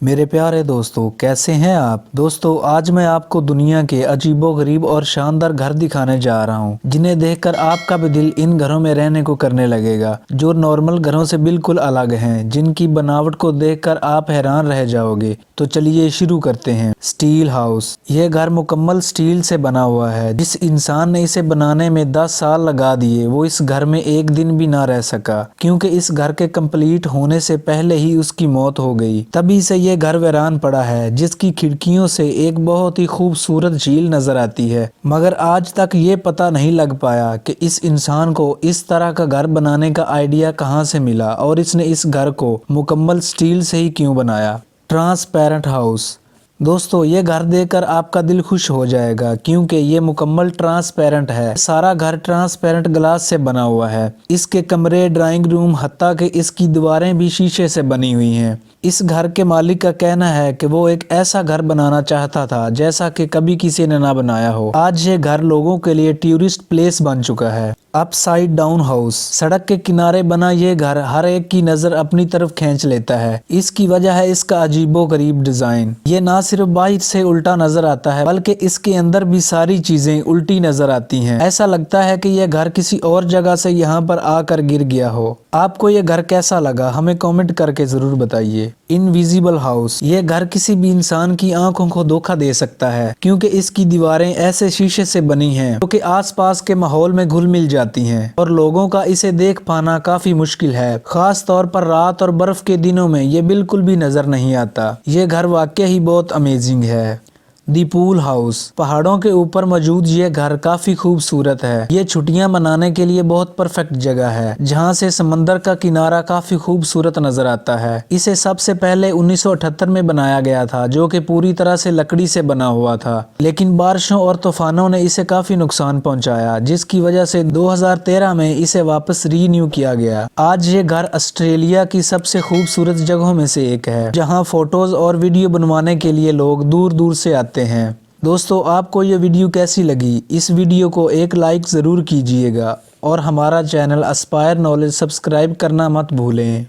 मेरे प्यारे दोस्तों, कैसे हैं आप। दोस्तों, आज मैं आपको दुनिया के अजीबोगरीब और शानदार घर दिखाने जा रहा हूं, जिन्हें देखकर आपका भी दिल इन घरों में रहने को करने लगेगा, जो नॉर्मल घरों से बिल्कुल अलग हैं, जिनकी बनावट को देखकर आप हैरान रह जाओगे। तो चलिए शुरू करते हैं। Steel house. यह घर मुकम्मल स्टील से बना हुआ है। जिस इंसान ने इसे बनाने में 10 साल लगा दिए, वो इस घर में एक दिन भी ना रह सका, क्योंकि इस घर के कंप्लीट होने से पहले ही उसकी मौत हो गई। तभी से ये घर वीरान पड़ा है, जिसकी खिड़कियों से एक बहुत ही खूबसूरत झील नजर आती है। मगर आज तक ये पता नहीं लग पाया कि इस इंसान को इस तरह का घर बनाने का आइडिया कहाँ से मिला और इसने इस घर को मुकम्मल स्टील से ही क्यों बनाया। Transparent house. दोस्तों, ये घर देखकर आपका दिल खुश हो जाएगा, क्योंकि ये मुकम्मल ट्रांसपेरेंट है। सारा घर ट्रांसपेरेंट ग्लास से बना हुआ है। इसके कमरे, ड्राइंग रूम, हत्ता कि इसकी दीवारें भी शीशे से बनी हुई हैं। इस घर के मालिक का कहना है कि वो एक ऐसा घर बनाना चाहता था जैसा कि कभी किसी ने ना बनाया हो। आज ये घर लोगों के लिए टूरिस्ट प्लेस बन चुका है। Upside down house. सड़क के किनारे बना ये घर हर एक की नजर अपनी तरफ खींच लेता है। इसकी वजह है इसका अजीबोगरीब डिजाइन। ये ना सिर्फ बाहर से उल्टा नजर आता है, बल्कि इसके अंदर भी सारी चीजें उल्टी नजर आती हैं। ऐसा लगता है कि यह घर किसी और जगह से यहाँ पर आकर गिर गया हो। आपको ये घर कैसा लगा, हमें कमेंट करके जरूर बताइए। Invisible house. ये घर किसी भी इंसान की आंखों को धोखा दे सकता है, क्योंकि इसकी दीवारें ऐसे शीशे से बनी हैं जो कि आसपास के माहौल में घुल मिल जाती हैं और लोगों का इसे देख पाना काफी मुश्किल है। खास तौर पर रात और बर्फ के दिनों में ये बिल्कुल भी नजर नहीं आता। ये घर वाकई ही बहुत अमेजिंग है। दी पूल हाउस। पहाड़ों के ऊपर मौजूद ये घर काफी खूबसूरत है। ये छुट्टियां मनाने के लिए बहुत परफेक्ट जगह है, जहां से समंदर का किनारा काफी खूबसूरत नजर आता है। इसे सबसे पहले 1978 में बनाया गया था, जो कि पूरी तरह से लकड़ी से बना हुआ था, लेकिन बारिशों और तूफानों ने इसे काफी नुकसान पहुंचाया, जिसकी वजह से 2013 में इसे वापस रीन्यू किया गया। आज ये घर ऑस्ट्रेलिया की सबसे खूबसूरत जगहों में से एक है, जहाँ फोटोज और वीडियो बनवाने के लिए लोग दूर दूर से आते हैं। दोस्तों, आपको ये वीडियो कैसी लगी? इस वीडियो को एक लाइक ज़रूर कीजिएगा और हमारा चैनल एस्पायर नॉलेज सब्सक्राइब करना मत भूलें।